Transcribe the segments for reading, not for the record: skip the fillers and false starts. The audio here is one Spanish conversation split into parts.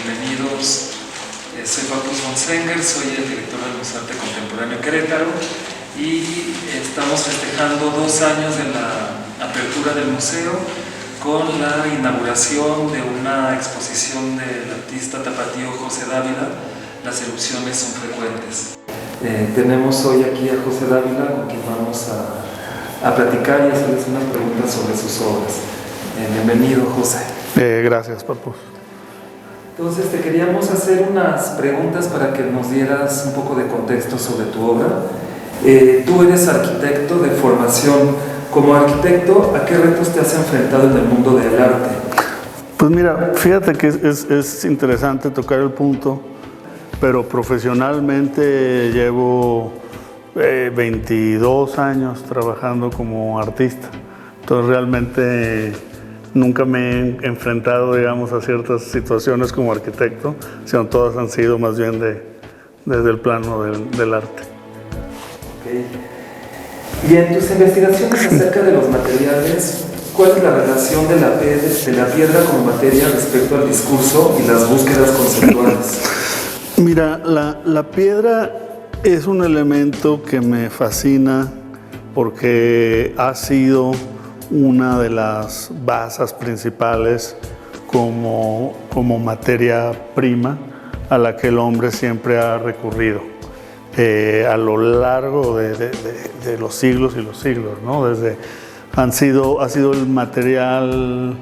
bienvenidos. Soy Pablo Monsenger, soy el director del Museo de Arte Contemporáneo Querétaro y estamos festejando 2 años de la apertura del museo con la inauguración de una exposición del artista tapatío José Dávila, Las erupciones son frecuentes. Tenemos hoy aquí a José Dávila, con quien vamos a platicar y hacerles una pregunta sobre sus obras. Bienvenido, José. Gracias, Papu. Entonces te queríamos hacer unas preguntas para que nos dieras un poco de contexto sobre tu obra. Tú eres arquitecto de formación. Como arquitecto, ¿a qué retos te has enfrentado en el mundo del arte? Pues mira, fíjate que es interesante tocar el punto, pero profesionalmente llevo 22 años trabajando como artista. Entonces realmente nunca me he enfrentado, digamos, a ciertas situaciones como arquitecto, sino todas han sido más bien desde el plano del arte. Okay. Y en tus investigaciones acerca de los materiales, ¿cuál es la relación de la piedra como materia respecto al discurso y las búsquedas conceptuales? Mira, la piedra es un elemento que me fascina porque ha sido una de las bases principales como materia prima a la que el hombre siempre ha recurrido a lo largo de los siglos y los siglos, ¿no? Ha sido el material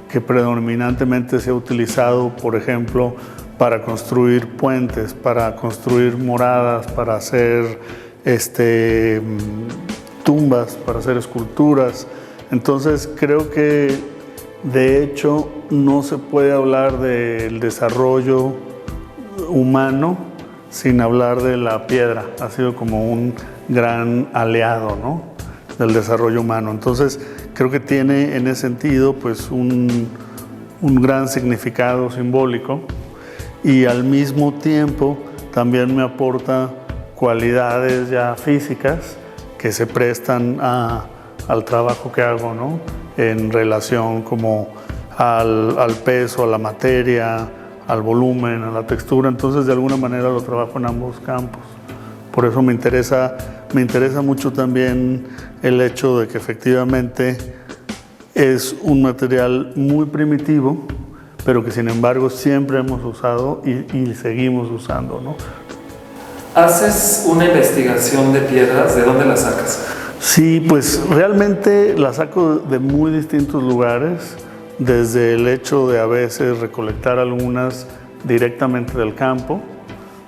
que predominantemente se ha utilizado, por ejemplo, para construir puentes, para construir moradas, para hacer tumbas, para hacer esculturas. Entonces creo que de hecho no se puede hablar del desarrollo humano sin hablar de la piedra. Ha sido como un gran aliado, ¿no?, del desarrollo humano. Entonces creo que tiene en ese sentido pues un gran significado simbólico y al mismo tiempo también me aporta cualidades ya físicas que se prestan al trabajo que hago, ¿no?, en relación como al peso, a la materia, al volumen, a la textura. Entonces de alguna manera lo trabajo en ambos campos. Por eso me interesa mucho también el hecho de que efectivamente es un material muy primitivo, pero que sin embargo siempre hemos usado y seguimos usando, ¿no? ¿Haces una investigación de piedras? ¿De dónde las sacas? Sí, pues realmente la saco de muy distintos lugares, desde el hecho de a veces recolectar algunas directamente del campo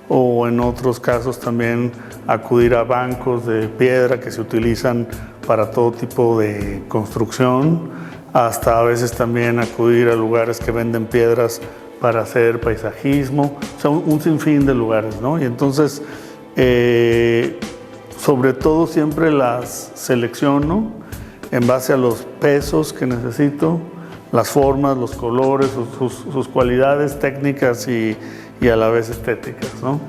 o en otros casos también acudir a bancos de piedra que se utilizan para todo tipo de construcción, hasta a veces también acudir a lugares que venden piedras para hacer paisajismo, o sea, un sinfín de lugares, ¿no? Y entonces sobre todo siempre las selecciono en base a los pesos que necesito, las formas, los colores, sus cualidades técnicas y a la vez estéticas, ¿no?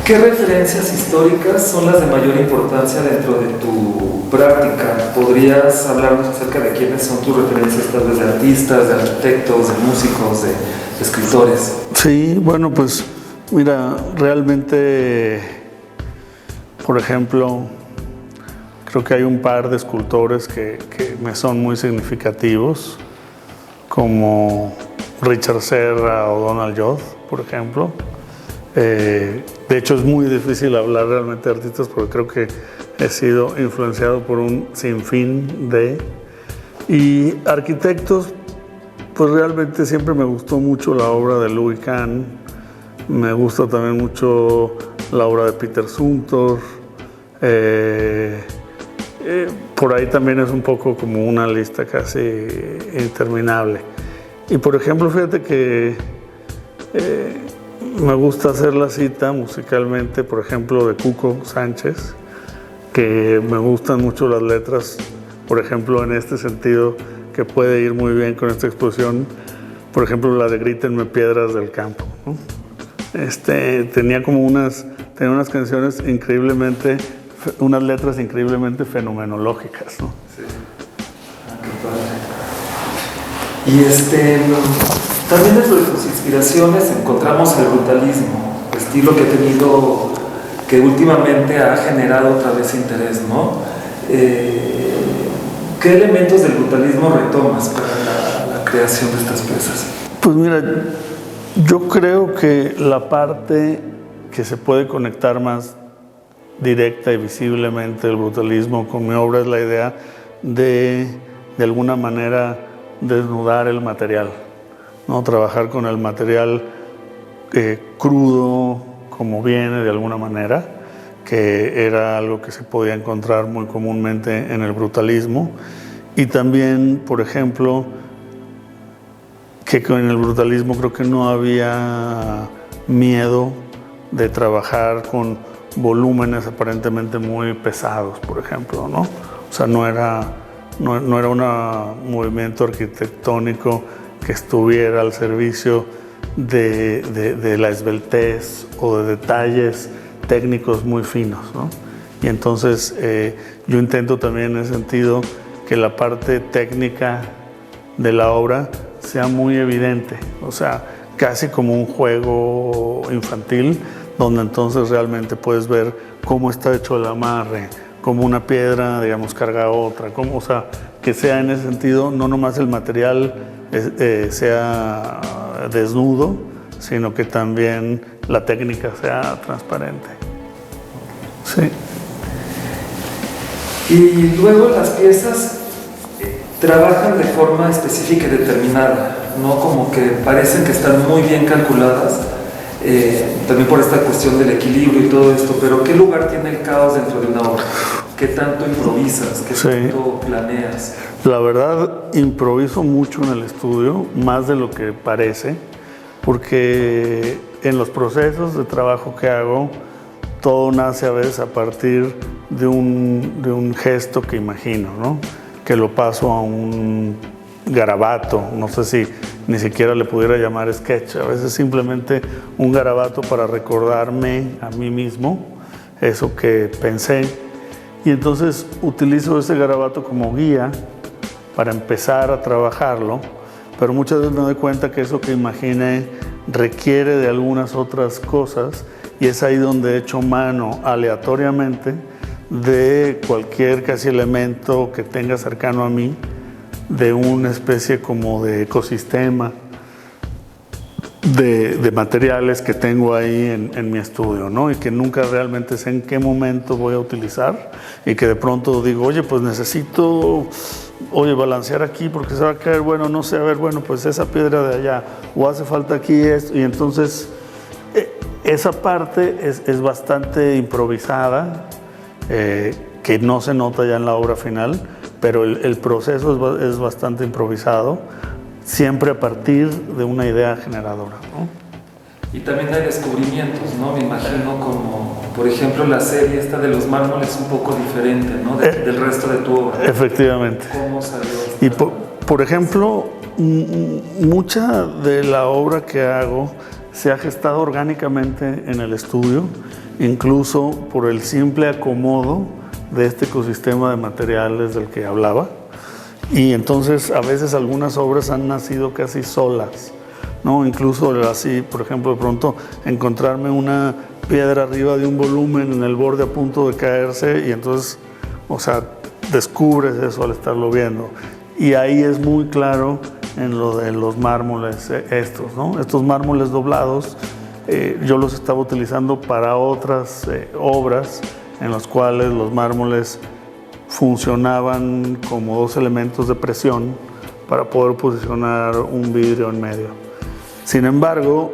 ¿Qué referencias históricas son las de mayor importancia dentro de tu práctica? ¿Podrías hablarnos acerca de quiénes son tus referencias, tal vez de artistas, de arquitectos, de músicos, de escritores? Sí, bueno, pues mira, realmente, por ejemplo, creo que hay un par de escultores que me son muy significativos, como Richard Serra o Donald Judd, por ejemplo. De hecho, es muy difícil hablar realmente de artistas porque creo que he sido influenciado por un sinfín de... Y arquitectos, pues realmente siempre me gustó mucho la obra de Louis Kahn. Me gusta también mucho la obra de Peter Zumthor. Por ahí también es un poco como una lista casi interminable. Y por ejemplo, fíjate que me gusta hacer la cita musicalmente, por ejemplo, de Cuco Sánchez, que me gustan mucho las letras, por ejemplo, en este sentido, que puede ir muy bien con esta exposición, por ejemplo, la de Grítenme piedras del campo, ¿no? Tenía unas canciones increíblemente, unas letras increíblemente fenomenológicas, ¿no? Sí. Ah, qué padre. Y también dentro de tus inspiraciones encontramos el brutalismo, estilo que ha tenido, que últimamente ha generado otra vez interés, ¿no? ¿Qué elementos del brutalismo retomas para la creación de estas piezas? Pues mira, yo creo que la parte que se puede conectar más directa y visiblemente del brutalismo con mi obra es la idea de alguna manera, desnudar el material, ¿no? Trabajar con el material crudo, como viene de alguna manera, que era algo que se podía encontrar muy comúnmente en el brutalismo. Y también, por ejemplo, que con el brutalismo creo que no había miedo de trabajar con volúmenes aparentemente muy pesados, por ejemplo, ¿no? O sea, no era un movimiento arquitectónico que estuviera al servicio de la esbeltez o de detalles técnicos muy finos, ¿no? Y entonces yo intento también en ese sentido que la parte técnica de la obra sea muy evidente, o sea, casi como un juego infantil, donde entonces realmente puedes ver cómo está hecho el amarre, cómo una piedra, digamos, carga a otra, cómo, o sea, que sea en ese sentido, no nomás el material sea desnudo, sino que también la técnica sea transparente. Sí. Y luego las piezas trabajan de forma específica y determinada, no como que parecen que están muy bien calculadas, también por esta cuestión del equilibrio y todo esto, pero ¿qué lugar tiene el caos dentro de una obra? ¿Qué tanto improvisas? ¿Qué tanto planeas? La verdad, improviso mucho en el estudio, más de lo que parece, porque en los procesos de trabajo que hago, todo nace a veces a partir de un gesto que imagino, ¿no? Que lo paso a un garabato, no sé si ni siquiera le pudiera llamar sketch, a veces simplemente un garabato para recordarme a mí mismo eso que pensé, y entonces utilizo ese garabato como guía para empezar a trabajarlo, pero muchas veces me doy cuenta que eso que imaginé requiere de algunas otras cosas, y es ahí donde echo mano aleatoriamente de cualquier casi elemento que tenga cercano a mí, de una especie como de ecosistema de materiales que tengo ahí en mi estudio, ¿no? Y que nunca realmente sé en qué momento voy a utilizar, y que de pronto digo, oye, pues necesito, balancear aquí porque se va a caer, bueno, no sé, a ver, bueno, pues esa piedra de allá, o hace falta aquí esto, y entonces esa parte es bastante improvisada, que no se nota ya en la obra final, pero el proceso es bastante improvisado, siempre a partir de una idea generadora, ¿no? Y también hay descubrimientos, ¿no? Me imagino como, por ejemplo, la serie esta de los mármoles un poco diferente, ¿no? Del resto de tu obra. Efectivamente. ¿Cómo salió? Y por ejemplo, mucha de la obra que hago se ha gestado orgánicamente en el estudio, incluso por el simple acomodo de este ecosistema de materiales del que hablaba. Y entonces a veces algunas obras han nacido casi solas, ¿no? Incluso así, por ejemplo, de pronto encontrarme una piedra arriba de un volumen en el borde a punto de caerse, y entonces, o sea, descubres eso al estarlo viendo. Y ahí es muy claro en lo de los mármoles estos, ¿no? Estos mármoles doblados, yo los estaba utilizando para otras obras en las cuales los mármoles funcionaban como dos elementos de presión para poder posicionar un vidrio en medio. Sin embargo,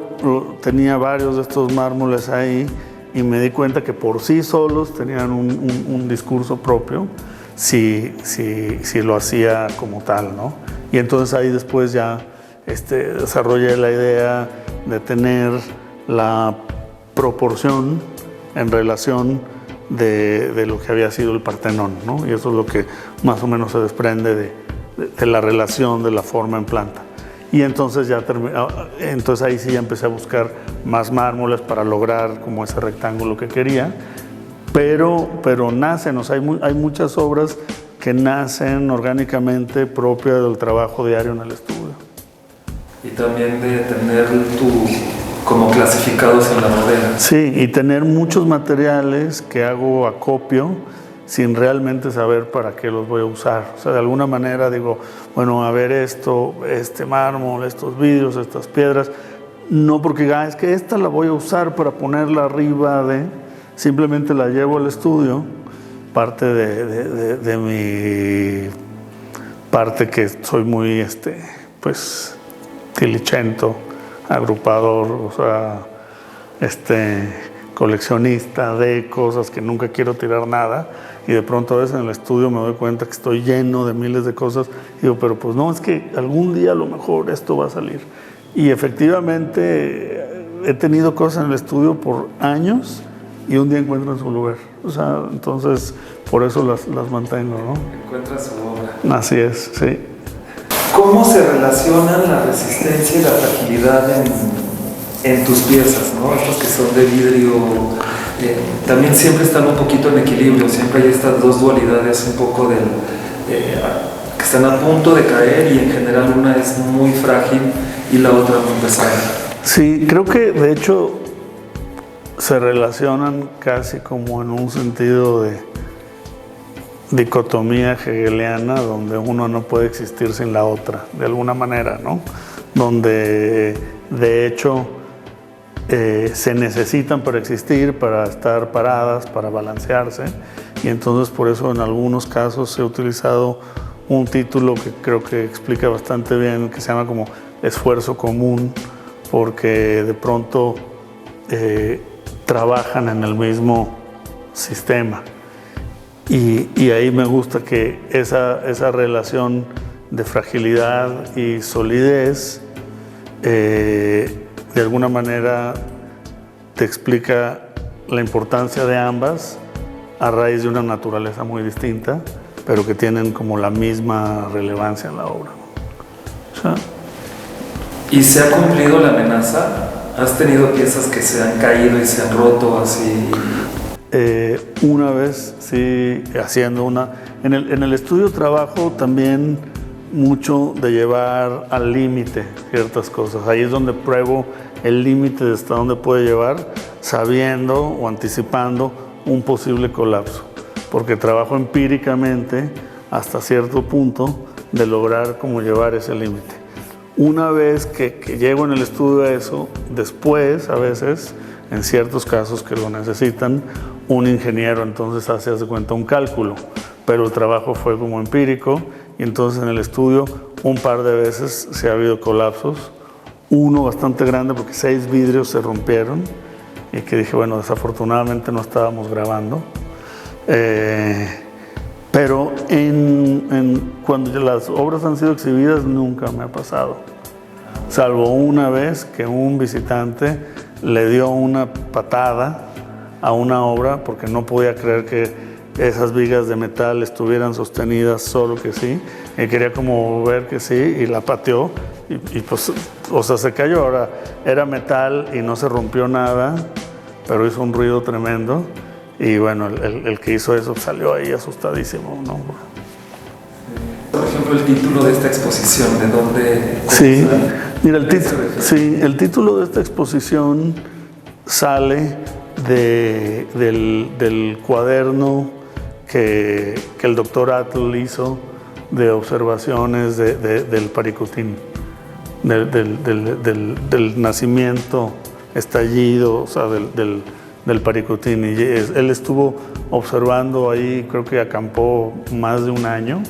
tenía varios de estos mármoles ahí, y me di cuenta que por sí solos tenían un discurso propio si lo hacía como tal, ¿no? Y entonces ahí después ya desarrollé la idea de tener la proporción en relación de lo que había sido el Partenón, ¿no? Y eso es lo que más o menos se desprende de la relación de la forma en planta. Y entonces entonces ahí sí ya empecé a buscar más mármoles para lograr como ese rectángulo que quería, pero nacen, o sea, hay muchas obras que nacen orgánicamente propias del trabajo diario en el estudio. y también de tener como clasificados en la bodega. Sí, y tener muchos materiales que hago acopio sin realmente saber para qué los voy a usar. O sea, de alguna manera digo, bueno, a ver esto, este mármol, estos vidrios, estas piedras, no porque es que esta la voy a usar para ponerla arriba simplemente la llevo al estudio, parte de mi parte que soy muy, pues, tilichento, agrupador, o sea, coleccionista de cosas que nunca quiero tirar nada, y de pronto a veces en el estudio me doy cuenta que estoy lleno de miles de cosas, y digo, pero pues no, es que algún día a lo mejor esto va a salir. Y efectivamente he tenido cosas en el estudio por años y un día encuentran su lugar. O sea, entonces por eso las mantengo, ¿no? Encuentra su obra. Así es, sí. ¿Cómo se relacionan la resistencia y la fragilidad en tus piezas, ¿no? Estos que son de vidrio, también siempre están un poquito en equilibrio, siempre hay estas dos dualidades un poco que están a punto de caer, y en general una es muy frágil y la otra muy pesada. Sí, creo que de hecho se relacionan casi como en un sentido de dicotomía hegeliana, donde uno no puede existir sin la otra, de alguna manera, ¿no? Donde de hecho se necesitan para existir, para estar paradas, para balancearse, y entonces por eso en algunos casos he utilizado un título que creo que explica bastante bien, que se llama como esfuerzo común, porque de pronto trabajan en el mismo sistema. Y ahí me gusta que esa relación de fragilidad y solidez de alguna manera te explica la importancia de ambas a raíz de una naturaleza muy distinta, pero que tienen como la misma relevancia en la obra. O sea, ¿y se ha cumplido la amenaza? ¿Has tenido piezas que se han caído y se han roto así? Una vez, sí, haciendo una... En el estudio trabajo también mucho de llevar al límite ciertas cosas. Ahí es donde pruebo el límite de hasta dónde puede llevar, sabiendo o anticipando un posible colapso. Porque trabajo empíricamente hasta cierto punto de lograr como llevar ese límite. Una vez que llego en el estudio a eso, después, a veces, en ciertos casos que lo necesitan, un ingeniero entonces hace de cuenta un cálculo, pero el trabajo fue como empírico, y entonces en el estudio un par de veces se ha habido colapsos, uno bastante grande porque 6 vidrios se rompieron, y que dije, bueno, desafortunadamente no estábamos grabando, pero cuando las obras han sido exhibidas nunca me ha pasado, salvo una vez que un visitante le dio una patada a una obra porque no podía creer que esas vigas de metal estuvieran sostenidas solo que sí, y quería como ver que sí, y la pateó y pues, o sea, se cayó. Ahora era metal y no se rompió nada, pero hizo un ruido tremendo, y bueno, el que hizo eso salió ahí asustadísimo, ¿no? Por ejemplo, el título de esta exposición, ¿de dónde? Sí, mira, el título de esta exposición sale del cuaderno que el doctor Atl hizo de observaciones del Paricutín, del nacimiento, estallido, o sea, del Paricutín. Y él estuvo observando ahí, creo que acampó más de un año,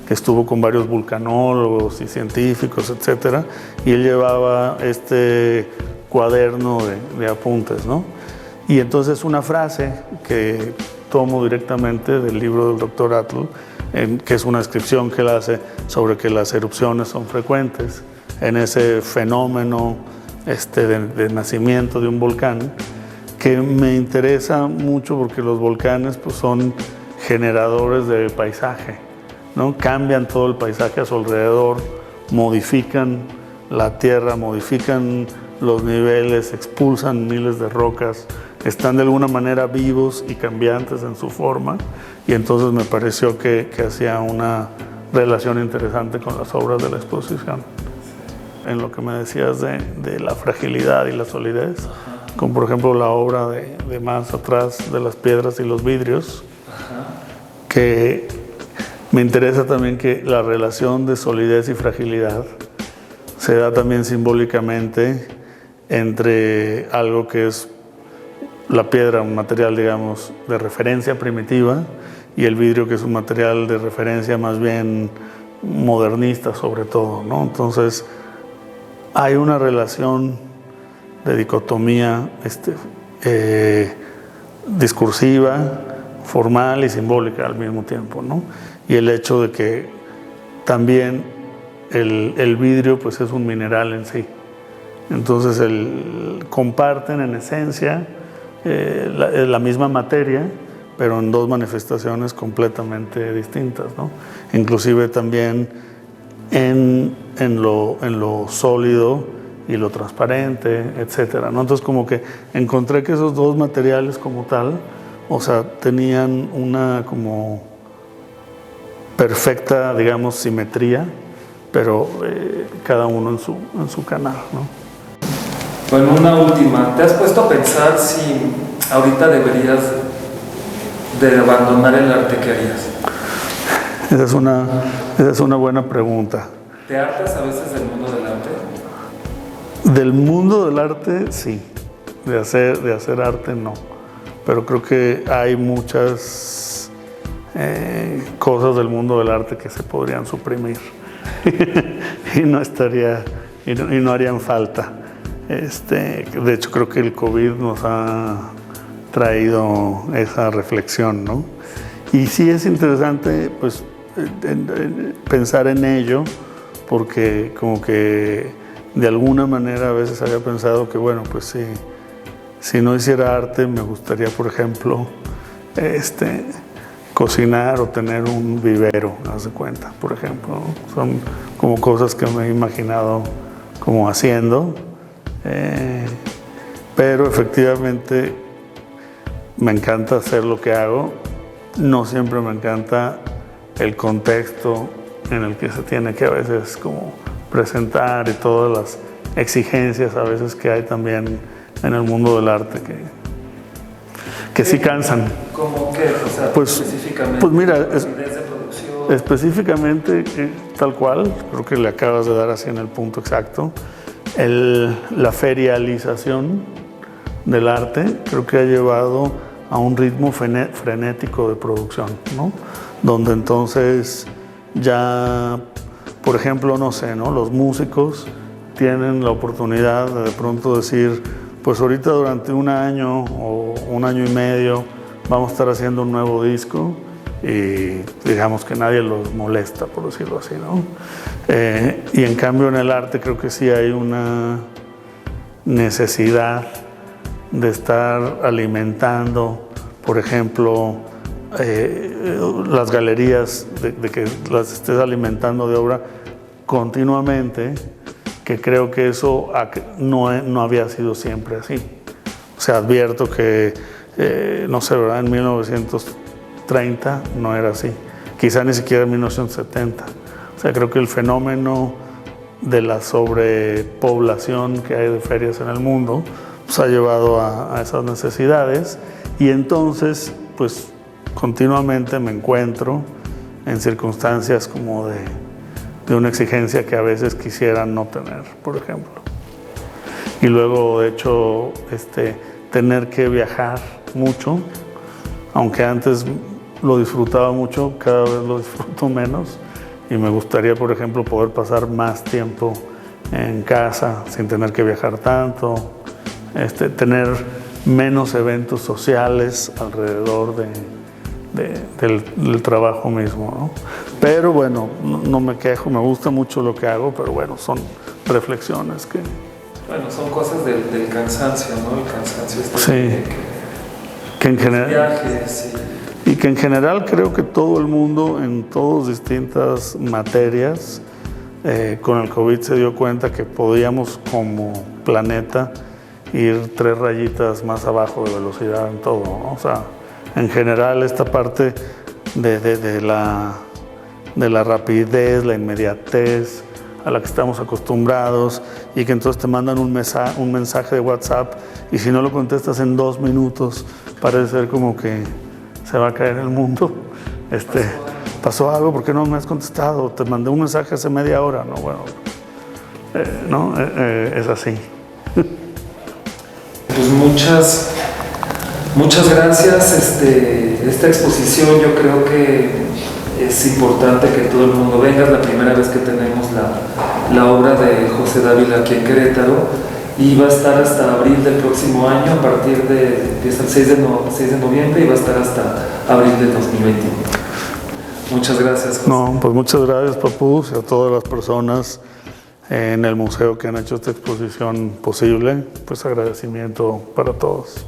que estuvo con varios vulcanólogos y científicos, etcétera, y él llevaba este cuaderno de apuntes, ¿no? Y entonces una frase que tomo directamente del libro del doctor Atl, que es una descripción que él hace sobre que las erupciones son frecuentes en ese fenómeno de nacimiento de un volcán, que me interesa mucho porque los volcanes pues, son generadores de paisaje, ¿no? Cambian todo el paisaje a su alrededor, modifican la tierra, modifican los niveles, expulsan miles de rocas, están de alguna manera vivos y cambiantes en su forma, y entonces me pareció que hacía una relación interesante con las obras de la exposición. en lo que me decías de la fragilidad y la solidez, como por ejemplo la obra de más atrás de las piedras y los vidrios, que me interesa también que la relación de solidez y fragilidad se da también simbólicamente entre algo que es la piedra, un material, digamos, de referencia primitiva, y el vidrio, que es un material de referencia más bien modernista sobre todo, ¿no? Entonces, hay una relación de dicotomía discursiva, formal y simbólica al mismo tiempo, ¿no? Y el hecho de que también el vidrio pues es un mineral en sí. Entonces comparten en esencia la misma materia, pero en dos manifestaciones completamente distintas, ¿no? Inclusive también en lo sólido y lo transparente, etcétera, ¿no? Entonces como que encontré que esos dos materiales como tal, o sea, tenían una como perfecta, digamos, simetría, pero cada uno en su canal, ¿no? Bueno, una última. ¿Te has puesto a pensar si ahorita deberías de abandonar el arte que harías? Esa es una buena pregunta. ¿Te hartas a veces del mundo del arte? Del mundo del arte, sí. De hacer arte, no. Pero creo que hay muchas cosas del mundo del arte que se podrían suprimir y no harían falta. De hecho, creo que el COVID nos ha traído esa reflexión, ¿no? Y sí es interesante, pues, pensar en ello, porque como que de alguna manera a veces había pensado que, bueno, pues si no hiciera arte, me gustaría, por ejemplo, cocinar o tener un vivero, haz de cuenta, por ejemplo, ¿no? Son como cosas que me he imaginado como haciendo, pero efectivamente me encanta hacer lo que hago. No siempre me encanta el contexto en el que se tiene que a veces como presentar y todas las exigencias a veces que hay también en el mundo del arte que sí cansan. ¿Cómo qué? O sea, pues específicamente. Pues mira, de producción. Específicamente tal cual, creo que le acabas de dar así en el punto exacto. La ferialización del arte creo que ha llevado a un ritmo frenético de producción, ¿no? Donde entonces ya, por ejemplo, no sé, ¿no? Los músicos tienen la oportunidad de pronto decir, pues ahorita durante un año o un año y medio vamos a estar haciendo un nuevo disco y digamos que nadie los molesta, por decirlo así, ¿no? Y en cambio en el arte creo que sí hay una necesidad de estar alimentando, por ejemplo, las galerías, de que las estés alimentando de obra continuamente, que creo que eso no había sido siempre así. O sea, advierto que, no sé, ¿verdad? En 1930 no era así, quizá ni siquiera en 1970. O sea, creo que el fenómeno de la sobrepoblación que hay de ferias en el mundo pues ha llevado a esas necesidades, y entonces pues continuamente me encuentro en circunstancias como de una exigencia que a veces quisiera no tener, por ejemplo. Y luego, de hecho, tener que viajar mucho, aunque antes lo disfrutaba mucho, cada vez lo disfruto menos, y me gustaría, por ejemplo, poder pasar más tiempo en casa sin tener que viajar tanto, tener menos eventos sociales alrededor del trabajo mismo, ¿no? Pero bueno, no me quejo, me gusta mucho lo que hago, pero bueno, son reflexiones que... Bueno, son cosas del cansancio, ¿no? El cansancio sí, que en general... viajes y que en general creo que todo el mundo en todas distintas materias con el COVID se dio cuenta que podíamos como planeta ir 3 rayitas más abajo de velocidad en todo, ¿no? O sea, en general esta parte de la rapidez, la inmediatez, a la que estamos acostumbrados y que entonces te mandan un mensaje de WhatsApp y si no lo contestas en 2 minutos parece ser como que se va a caer el mundo. Pasó algo, ¿por qué no me has contestado? Te mandé un mensaje hace media hora. No, bueno, es así. Pues muchas gracias. Esta exposición yo creo que es importante que todo el mundo venga. Es la primera vez que tenemos la obra de José Dávila aquí en Querétaro y va a estar hasta abril del próximo año, a partir empieza el 6 de noviembre y va a estar hasta abril del 2021. Muchas gracias, José. No, pues muchas gracias, Papus, y a todas las personas en el museo que han hecho esta exposición posible. Pues agradecimiento para todos.